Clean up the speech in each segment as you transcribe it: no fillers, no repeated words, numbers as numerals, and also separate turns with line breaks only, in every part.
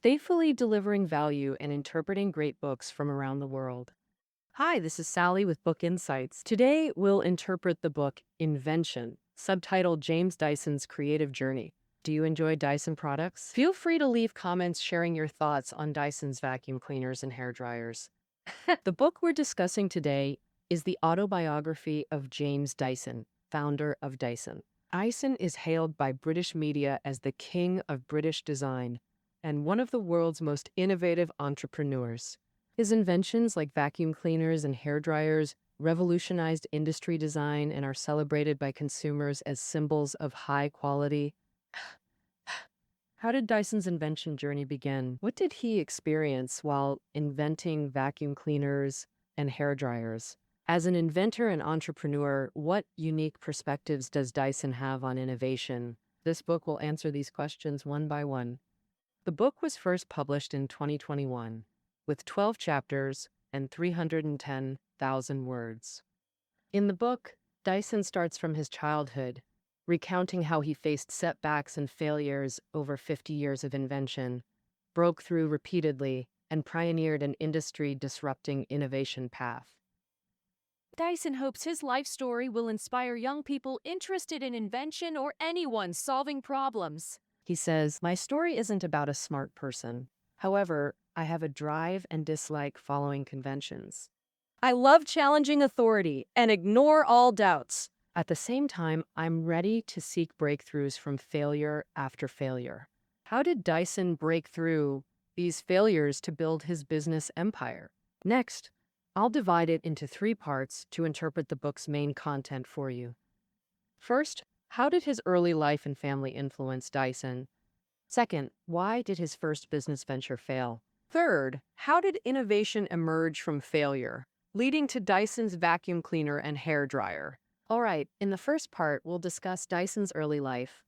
faithfully delivering value and interpreting great books from around the world. Hi, this is Sally with Book Insights. Today, we'll interpret the book Invention, subtitled James Dyson's Creative Journey. Do you enjoy Dyson products? Feel free to leave comments sharing your thoughts on Dyson's vacuum cleaners and hair dryers. The book we're discussing today is the autobiography of James Dyson, founder of Dyson. Dyson is hailed by British media as the king of British design and one of the world's most innovative entrepreneurs. His inventions like vacuum cleaners and hair dryers revolutionized industry design and are celebrated by consumers as symbols of high quality. How did Dyson's invention journey begin? What did he experience while inventing vacuum cleaners and hair dryers? As an inventor and entrepreneur, what unique perspectives does Dyson have on innovation? This book will answer these questions one by one. The book was first published in 2021, with 12 chapters and 310,000 words. In the book, Dyson starts from his childhood, recounting how he faced setbacks and failures over 50 years of invention, broke through repeatedly, and pioneered an industry-disrupting innovation path.
Dyson hopes his life story will inspire young people interested in invention or anyone solving problems.
He says, "My story isn't about a smart person. However, I have a drive and dislike following conventions.
I love challenging authority and ignore all doubts.
At the same time, I'm ready to seek breakthroughs from failure after failure." How did Dyson break through these failures to build his business empire? Next, I'll divide it into 3 parts to interpret the book's main content for you. First, how did his early life and family influence Dyson? Second, why did his first business venture fail? Third, how did innovation emerge from failure, leading to Dyson's vacuum cleaner and hair dryer? All right, in the first part, we'll discuss Dyson's early life.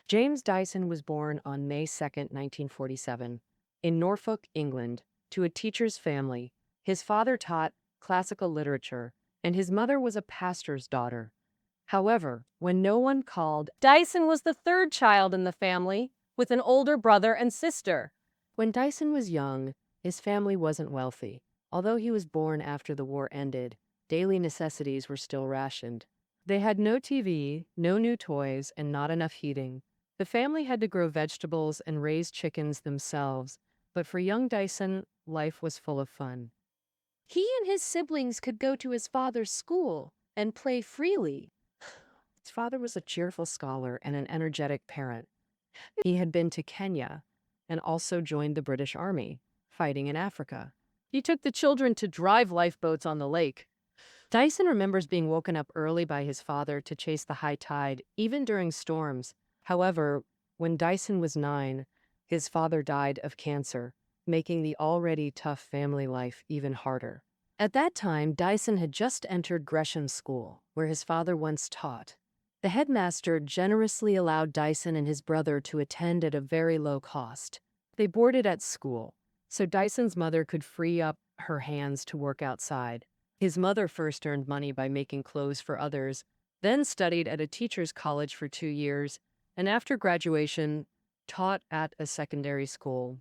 James Dyson was born on May 2nd, 1947, in Norfolk, England, to a teacher's family. His father taught classical literature, and his mother was a pastor's daughter. However, when no one called,
Dyson was the third child in the family, with an older brother and sister.
when Dyson was young, his family wasn't wealthy. Although he was born after the war ended, daily necessities were still rationed. They had no TV, no new toys, and not enough heating. The family had to grow vegetables and raise chickens themselves, but for young Dyson, life was full of fun.
He and his siblings could go to his father's school and play freely.
His father was a cheerful scholar and an energetic parent. He had been to Kenya and also joined the British Army, fighting in Africa. He took the children to drive lifeboats on the lake. Dyson remembers being woken up early by his father to chase the high tide, even during storms. However, when Dyson was 9, his father died of cancer, making the already tough family life even harder. At that time, Dyson had just entered Gresham School, where his father once taught. The headmaster generously allowed Dyson and his brother to attend at a very low cost. They boarded at school, so Dyson's mother could free up her hands to work outside. His mother first earned money by making clothes for others, then studied at a teacher's college for 2 years, and after graduation, taught at a secondary school.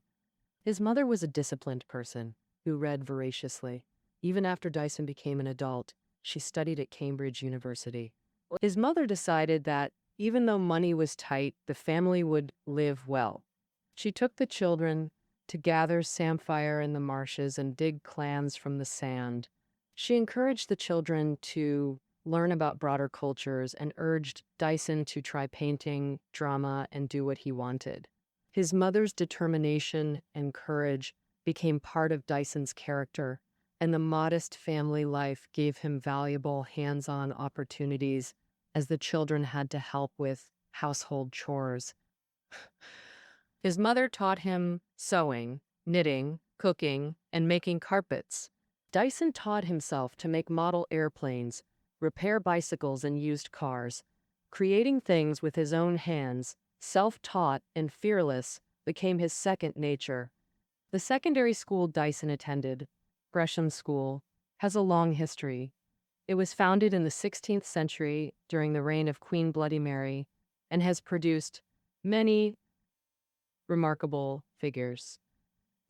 His mother was a disciplined person who read voraciously. Even after Dyson became an adult, she studied at Cambridge University. His mother decided that even though money was tight, the family would live well. She took the children to gather samphire in the marshes and dig clams from the sand. She encouraged the children to learn about broader cultures and urged Dyson to try painting, drama, and do what he wanted. His mother's determination and courage became part of Dyson's character, and the modest family life gave him valuable hands-on opportunities as the children had to help with household chores. His mother taught him sewing, knitting, cooking, and making carpets. Dyson taught himself to make model airplanes, repair bicycles and used cars. Creating things with his own hands, self-taught and fearless, became his second nature. The secondary school Dyson attended, Gresham School, has a long history. It was founded in the 16th century during the reign of Queen Bloody Mary and has produced many remarkable figures.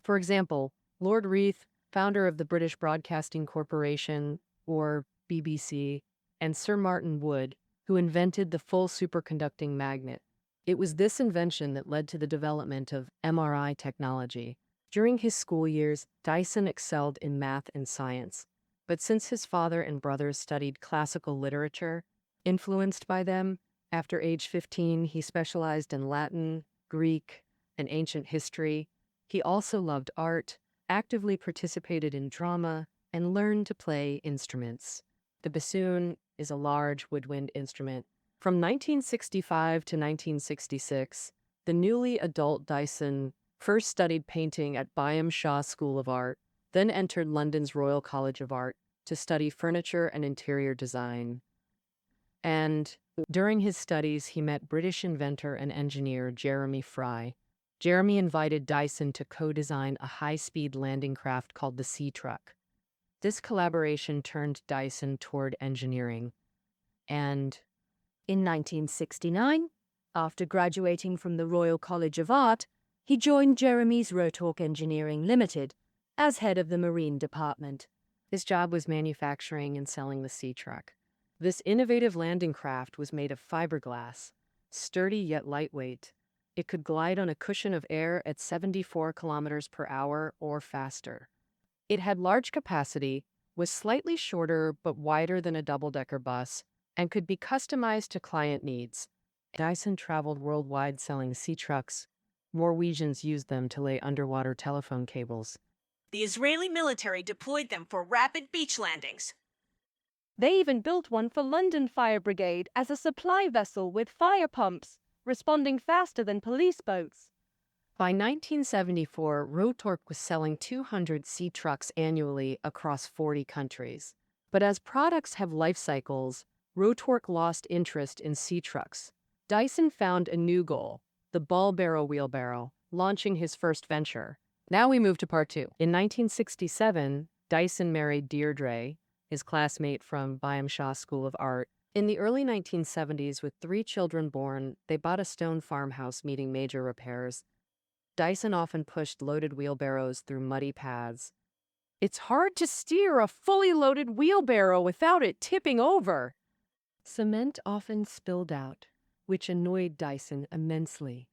For example, Lord Reith, founder of the British Broadcasting Corporation, or BBC, and Sir Martin Wood, who invented the full superconducting magnet. It was this invention that led to the development of MRI technology. During his school years, Dyson excelled in math and science. But since his father and brothers studied classical literature, influenced by them, after age 15, he specialized in Latin, Greek, and ancient history. He also loved art, actively participated in drama, and learned to play instruments. The bassoon is a large woodwind instrument. From 1965 to 1966, the newly adult Dyson first studied painting at Byam Shah School of Art, then entered London's Royal College of Art to study furniture and interior design. And during his studies, he met British inventor and engineer Jeremy Fry. Jeremy invited Dyson to co-design a high-speed landing craft called the Sea Truck. This collaboration turned Dyson toward engineering. And
In 1969, after graduating from the Royal College of Art, he joined Jeremy's Rotork Engineering Limited as head of the Marine Department.
his job was manufacturing and selling the Sea Truck. This innovative landing craft was made of fiberglass, sturdy yet lightweight. It could glide on a cushion of air at 74 kilometers per hour or faster. It had large capacity, was slightly shorter but wider than a double-decker bus, and could be customized to client needs. Dyson traveled worldwide selling Sea Trucks. Norwegians used them to lay underwater telephone cables.
The Israeli military deployed them for rapid beach landings.
They even built one for London Fire Brigade as a supply vessel with fire pumps, responding faster than police boats.
By 1974, Rotork was selling 200 Sea Trucks annually across 40 countries. But as products have life cycles, Rotork lost interest in Sea Trucks. Dyson found a new goal, the Ballbarrow wheelbarrow, launching his first venture. Now we move to part two. In 1967, Dyson married Deirdre, his classmate from Byam Shah School of Art. In the early 1970s, with 3 children born, they bought a stone farmhouse needing major repairs. Dyson often pushed loaded wheelbarrows through muddy paths. It's hard to steer a fully loaded wheelbarrow without it tipping over. Cement often spilled out, which annoyed Dyson immensely.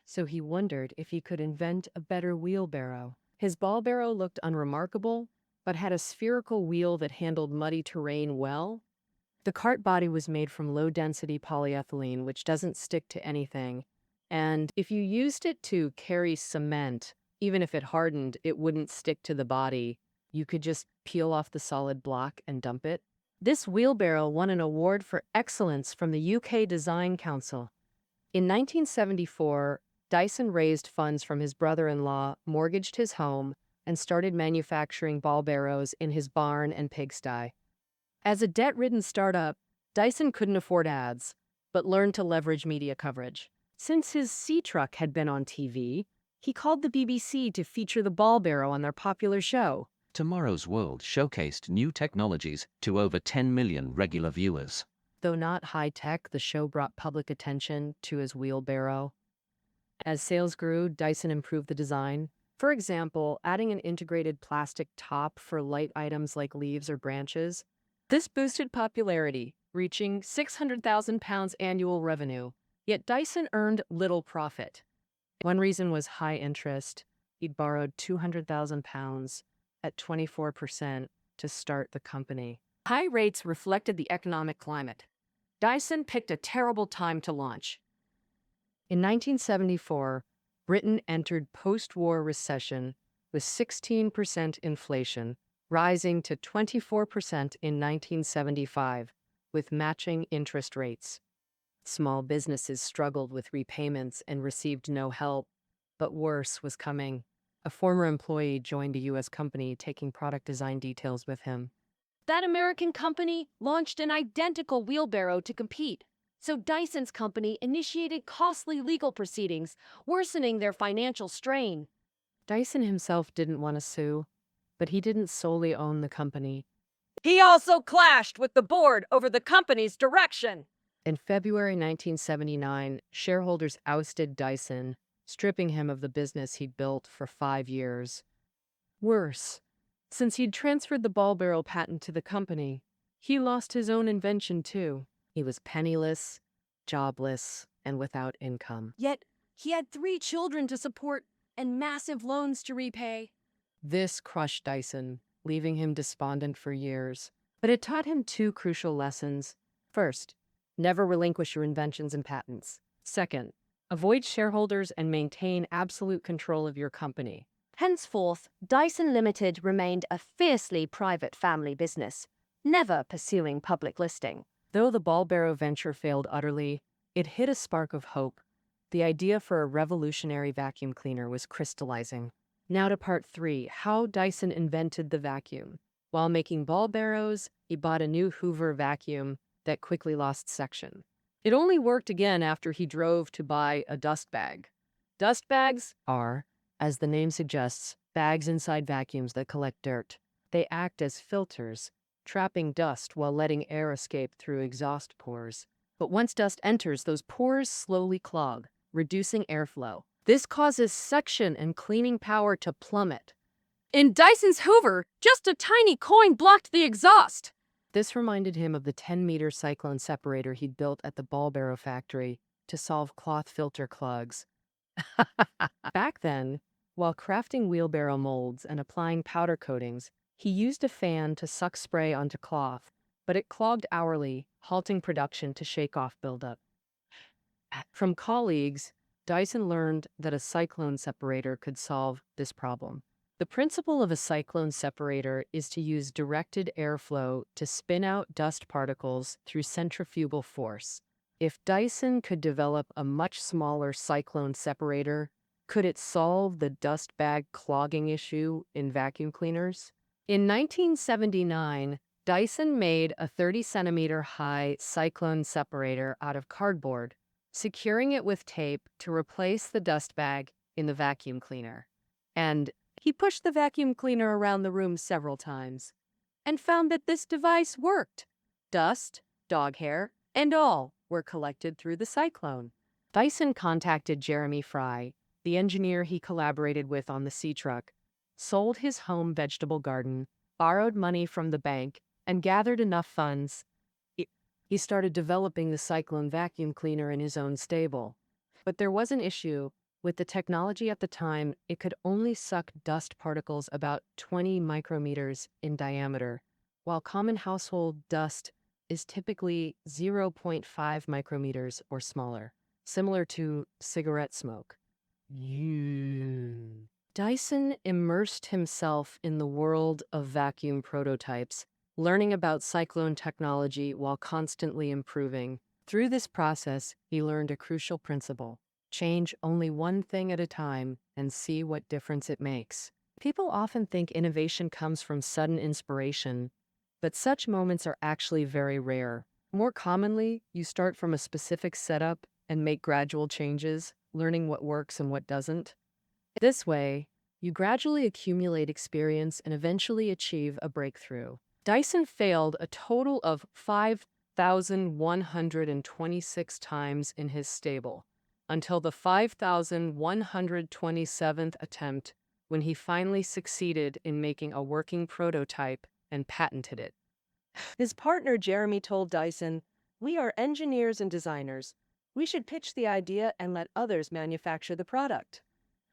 So he wondered if he could invent a better wheelbarrow. His Ballbarrow looked unremarkable, but had a spherical wheel that handled muddy terrain well. The cart body was made from low-density polyethylene, which doesn't stick to anything. And if you used it to carry cement, even if it hardened, it wouldn't stick to the body. You could just peel off the solid block and dump it. This wheelbarrow won an award for excellence from the UK Design Council. In 1974, Dyson raised funds from his brother-in-law, mortgaged his home, and started manufacturing Ballbarrows in his barn and pigsty. As a debt-ridden startup, Dyson couldn't afford ads, but learned to leverage media coverage. Since his Sea Truck had been on TV, he called the BBC to feature the Ballbarrow on their popular show.
Tomorrow's World showcased new technologies to over 10 million regular viewers.
Though not high-tech, the show brought public attention to his wheelbarrow. As sales grew, Dyson improved the design. For example, adding an integrated plastic top for light items like leaves or branches. This boosted popularity, reaching £600,000 annual revenue. Yet Dyson earned little profit. One reason was high interest. He'd borrowed £200,000 at 24% to start the company. High rates reflected the economic climate. Dyson picked a terrible time to launch. In 1974, Britain entered post-war recession with 16% inflation, rising to 24% in 1975, with matching interest rates. Small businesses struggled with repayments and received no help, but worse was coming. A former employee joined a U.S. company, taking product design details with him.
That American company launched an identical wheelbarrow to compete. So Dyson's company initiated costly legal proceedings, worsening their financial strain.
Dyson himself didn't want to sue, but he didn't solely own the company.
He also clashed with the board over the company's direction.
In February 1979, shareholders ousted Dyson, stripping him of the business he'd built for 5 years. Worse, since he'd transferred the Ballbarrow patent to the company, he lost his own invention too. He was penniless, jobless, and without income.
Yet, he had 3 children to support and massive loans to repay.
This crushed Dyson, leaving him despondent for years. But it taught him 2 crucial lessons. First, never relinquish your inventions and patents. Second, avoid shareholders and maintain absolute control of your company.
Henceforth, Dyson Limited remained a fiercely private family business, never pursuing public listing.
Though the Ballbarrow venture failed utterly, it hit a spark of hope. The idea for a revolutionary vacuum cleaner was crystallizing. Now to part 3, how Dyson invented the vacuum. While making Ballbarrows, he bought a new Hoover vacuum that quickly lost section. It only worked again after he drove to buy a dust bag. Dust bags are, as the name suggests, bags inside vacuums that collect dirt. They act as filters, trapping dust while letting air escape through exhaust pores. But once dust enters, those pores slowly clog, reducing airflow. This causes suction and cleaning power to plummet.
In Dyson's Hoover, just a tiny coin blocked the exhaust.
This reminded him of the 10-meter cyclone separator he'd built at the Ballbarrow factory to solve cloth filter clogs. Back then, while crafting wheelbarrow molds and applying powder coatings, he used a fan to suck spray onto cloth, but it clogged hourly, halting production to shake off buildup. From colleagues, Dyson learned that a cyclone separator could solve this problem. The principle of a cyclone separator is to use directed airflow to spin out dust particles through centrifugal force. If Dyson could develop a much smaller cyclone separator, could it solve the dust bag clogging issue in vacuum cleaners? In 1979, Dyson made a 30-centimeter high cyclone separator out of cardboard, securing it with tape to replace the dust bag in the vacuum cleaner. And he pushed the vacuum cleaner around the room several times and found that this device worked. Dust, dog hair, and all were collected through the cyclone. Dyson contacted Jeremy Fry, the engineer he collaborated with on the sea truck, sold his home vegetable garden, borrowed money from the bank, and gathered enough funds. He started developing the cyclone vacuum cleaner in his own stable. But there was an issue. With the technology at the time, it could only suck dust particles about 20 micrometers in diameter, while common household dust is typically 0.5 micrometers or smaller, similar to cigarette smoke. Dyson immersed himself in the world of vacuum prototypes, learning about cyclone technology while constantly improving. Through this process, he learned a crucial principle. Change only one thing at a time and see what difference it makes. People often think innovation comes from sudden inspiration, but such moments are actually very rare. More commonly, you start from a specific setup and make gradual changes, learning what works and what doesn't. This way, you gradually accumulate experience and eventually achieve a breakthrough. Dyson failed a total of 5,126 times in his stable, until the 5,127th attempt, when he finally succeeded in making a working prototype and patented it. His partner Jeremy told Dyson, "We are engineers and designers. We should pitch the idea and let others manufacture the product."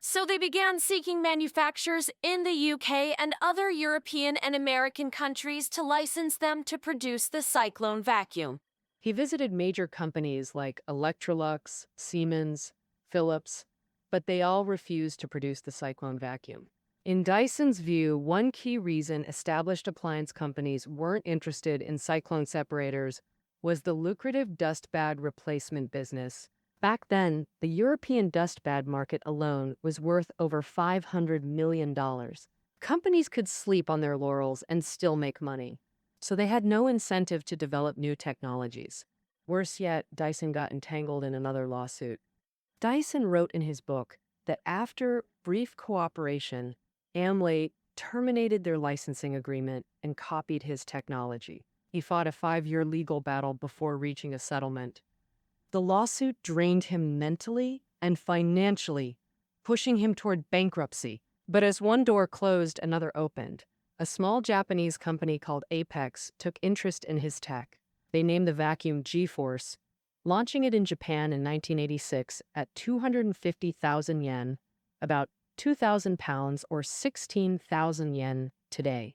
So they began seeking manufacturers in the UK and other European and American countries to license them to produce the cyclone vacuum.
He visited major companies like Electrolux, Siemens, Philips, but they all refused to produce the cyclone vacuum. In Dyson's view, one key reason established appliance companies weren't interested in cyclone separators was the lucrative dust bag replacement business. Back then, the European dust bag market alone was worth over $500 million. Companies could sleep on their laurels and still make money, so they had no incentive to develop new technologies. Worse yet, Dyson got entangled in another lawsuit. Dyson wrote in his book that after brief cooperation, Amlay terminated their licensing agreement and copied his technology. He fought a 5-year legal battle before reaching a settlement. The lawsuit drained him mentally and financially, pushing him toward bankruptcy. But as one door closed, another opened. A small Japanese company called Apex took interest in his tech. They named the vacuum G-Force, launching it in Japan in 1986 at 250,000 yen, about 2,000 pounds or 16,000 yen today.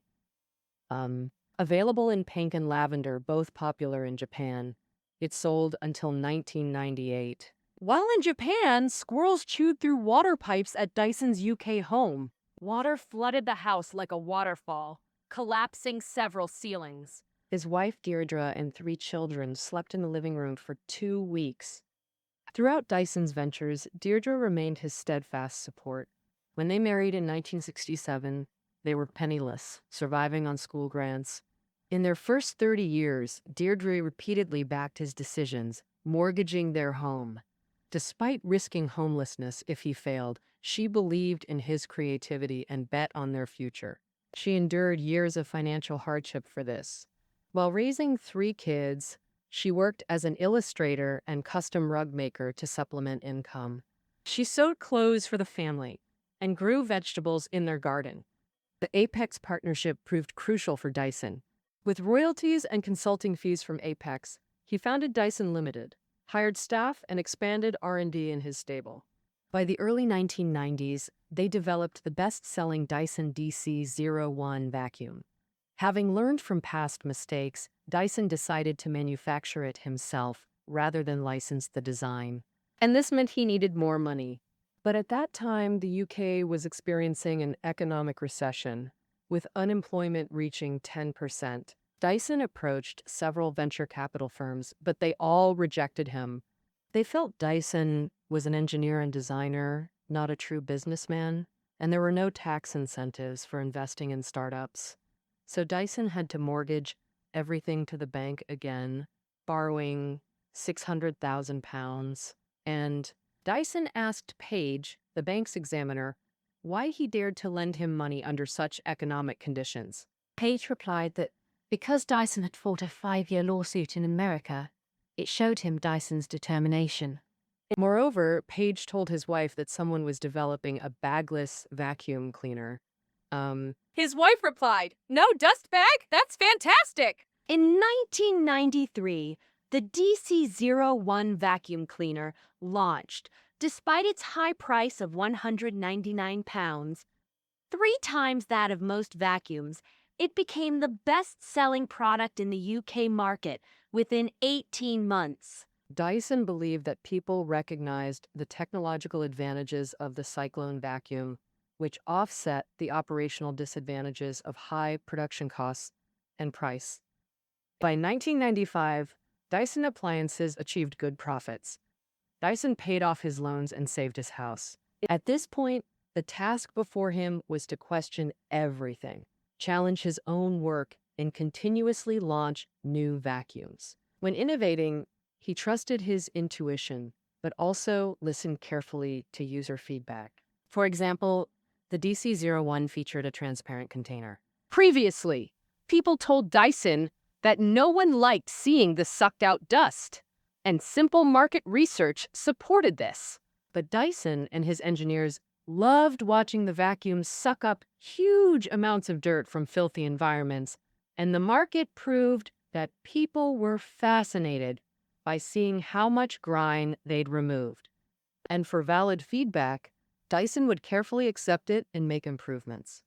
Available in pink and lavender, both popular in Japan. It sold until 1998. While in Japan, squirrels chewed through water pipes at Dyson's UK home. Water flooded the house like a waterfall, collapsing several ceilings. His wife Deirdre and 3 children slept in the living room for 2 weeks. Throughout Dyson's ventures, Deirdre remained his steadfast support. When they married in 1967, they were penniless, surviving on school grants. In their first 30 years, Deirdre repeatedly backed his decisions, mortgaging their home. Despite risking homelessness if he failed, she believed in his creativity and bet on their future. She endured years of financial hardship for this. While raising 3 kids, she worked as an illustrator and custom rug maker to supplement income. She sewed clothes for the family and grew vegetables in their garden. The Apex partnership proved crucial for Dyson. With royalties and consulting fees from Apex, he founded Dyson Limited, hired staff, and expanded R&D in his stable. By the early 1990s, they developed the best-selling Dyson DC-01 vacuum. Having learned from past mistakes, Dyson decided to manufacture it himself rather than license the design. And this meant he needed more money. But at that time, the UK was experiencing an economic recession, with unemployment reaching 10%. Dyson approached several venture capital firms, but they all rejected him. They felt Dyson was an engineer and designer, not a true businessman, and there were no tax incentives for investing in startups. So Dyson had to mortgage everything to the bank again, borrowing £600,000. And Dyson asked Page, the bank's examiner, why he dared to lend him money under such economic conditions.
Page replied that because Dyson had fought a 5-year lawsuit in America, it showed him Dyson's determination.
Moreover, Page told his wife that someone was developing a bagless vacuum cleaner. His wife replied, "No dust bag? That's fantastic!"
In 1993, the DC-01 vacuum cleaner launched. Despite its high price of £199, 3 times that of most vacuums, it became the best-selling product in the UK market within 18 months.
Dyson believed that people recognized the technological advantages of the cyclone vacuum, which offset the operational disadvantages of high production costs and price. By 1995, Dyson appliances achieved good profits. Dyson paid off his loans and saved his house. At this point, the task before him was to question everything, challenge his own work, and continuously launch new vacuums. When innovating, he trusted his intuition, but also listened carefully to user feedback. For example, the DC-01 featured a transparent container. Previously, people told Dyson that no one liked seeing the sucked-out dust, and simple market research supported this. But Dyson and his engineers loved watching the vacuum suck up huge amounts of dirt from filthy environments, and the market proved that people were fascinated by seeing how much grime they'd removed. And for valid feedback, Dyson would carefully accept it and make improvements.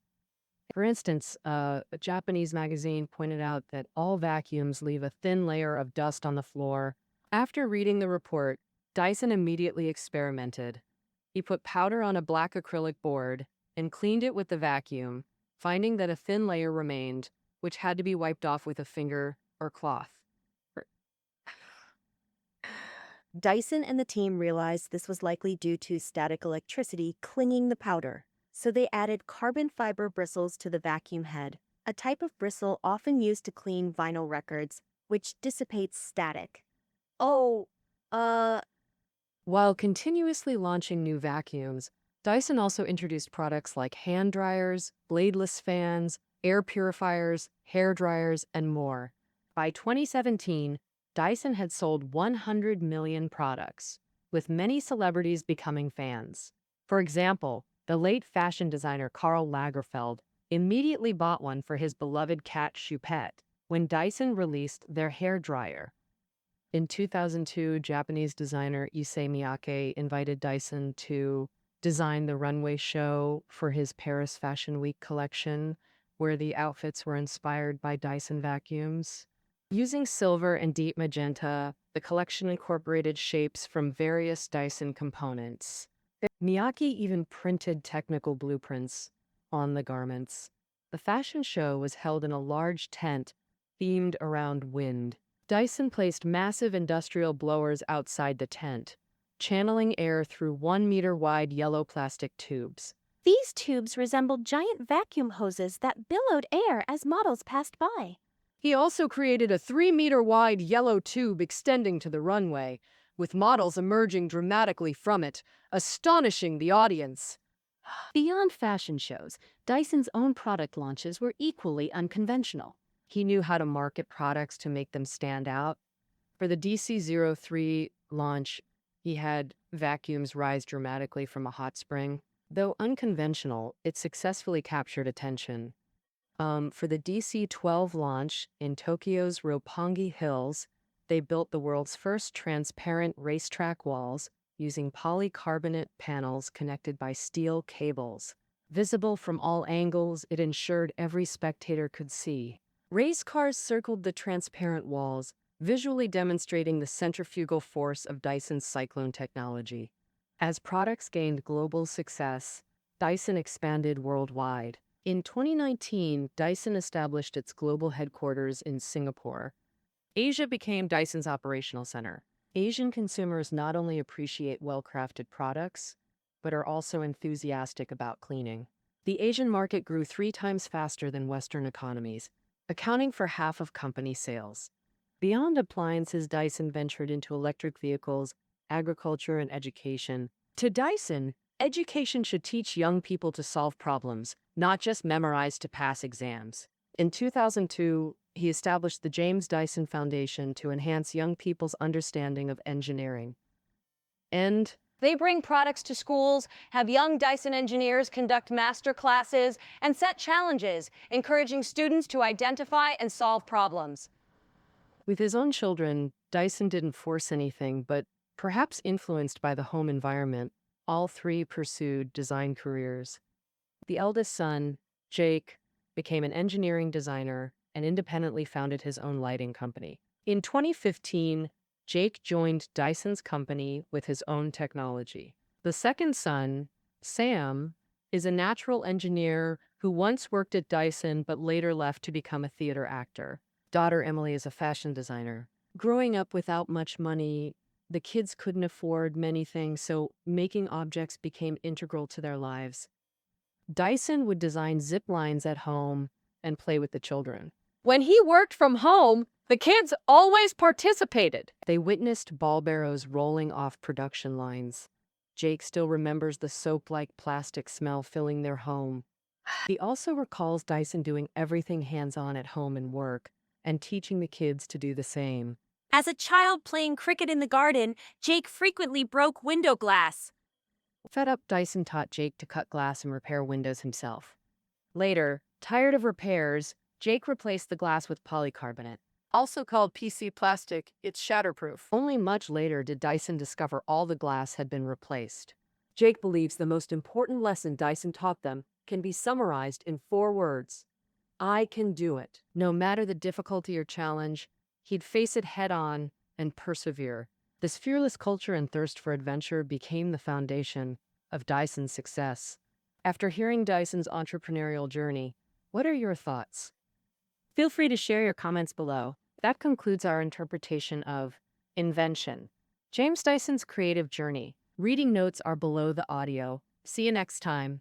For instance, a Japanese magazine pointed out that all vacuums leave a thin layer of dust on the floor. After reading the report, Dyson immediately experimented. He put powder on a black acrylic board and cleaned it with the vacuum, finding that a thin layer remained, which had to be wiped off with a finger or cloth.
Dyson and the team realized this was likely due to static electricity clinging the powder, so they added carbon fiber bristles to the vacuum head, a type of bristle often used to clean vinyl records, which dissipates static.
While continuously launching new vacuums, Dyson also introduced products like hand dryers, bladeless fans, air purifiers, hair dryers, and more. By 2017, Dyson had sold 100 million products, with many celebrities becoming fans. For example, the late fashion designer Karl Lagerfeld immediately bought one for his beloved cat Choupette when Dyson released their hairdryer. In 2002, Japanese designer Issey Miyake invited Dyson to design the runway show for his Paris Fashion Week collection, where the outfits were inspired by Dyson vacuums. Using silver and deep magenta, the collection incorporated shapes from various Dyson components. Miyake even printed technical blueprints on the garments. The fashion show was held in a large tent themed around wind. Dyson placed massive industrial blowers outside the tent, channeling air through 1-meter-wide yellow plastic tubes.
These tubes resembled giant vacuum hoses that billowed air as models passed by.
He also created a 3-meter-wide yellow tube extending to the runway, with models emerging dramatically from it, astonishing the audience.
Beyond fashion shows, Dyson's own product launches were equally unconventional.
He knew how to market products to make them stand out. For the DC03 launch, he had vacuums rise dramatically from a hot spring. Though unconventional, it successfully captured attention. For the DC12 launch in Tokyo's Roppongi Hills, they built the world's first transparent racetrack walls using polycarbonate panels connected by steel cables. Visible from all angles, it ensured every spectator could see. Race cars circled the transparent walls, visually demonstrating the centrifugal force of Dyson's cyclone technology. As products gained global success, Dyson expanded worldwide. In 2019, Dyson established its global headquarters in Singapore. Asia became Dyson's operational center. Asian consumers not only appreciate well-crafted products, but are also enthusiastic about cleaning. The Asian market grew 3 times faster than Western economies, accounting for half of company sales. Beyond appliances, Dyson ventured into electric vehicles, agriculture, and education. To Dyson, education should teach young people to solve problems, not just memorize to pass exams. In 2002, he established the James Dyson Foundation to enhance young people's understanding of engineering. And
they bring products to schools, have young Dyson engineers conduct master classes, and set challenges, encouraging students to identify and solve problems.
with his own children, Dyson didn't force anything, but perhaps influenced by the home environment, all 3 pursued design careers. The eldest son, Jake, became an engineering designer and independently founded his own lighting company. In 2015, Jake joined Dyson's company with his own technology. The second son, Sam, is a natural engineer who once worked at Dyson but later left to become a theater actor. Daughter Emily is a fashion designer. Growing up without much money, the kids couldn't afford many things, so making objects became integral to their lives. Dyson would design zip lines at home and play with the children. When he worked from home, the kids always participated. They witnessed Ballbarrow's rolling off production lines. Jake still remembers the soap-like plastic smell filling their home. He also recalls Dyson doing everything hands-on at home and work, and teaching the kids to do the same.
As a child playing cricket in the garden, Jake frequently broke window glass.
Fed up, Dyson taught Jake to cut glass and repair windows himself. Later, tired of repairs, Jake replaced the glass with polycarbonate. Also called PC plastic, it's shatterproof. Only much later did Dyson discover all the glass had been replaced. Jake believes the most important lesson Dyson taught them can be summarized in 4 words. I can do it. No matter the difficulty or challenge, he'd face it head-on and persevere. This fearless culture and thirst for adventure became the foundation of Dyson's success. After hearing Dyson's entrepreneurial journey, what are your thoughts? Feel free to share your comments below. That concludes our interpretation of Invention, James Dyson's creative journey. Reading notes are below the audio. See you next time.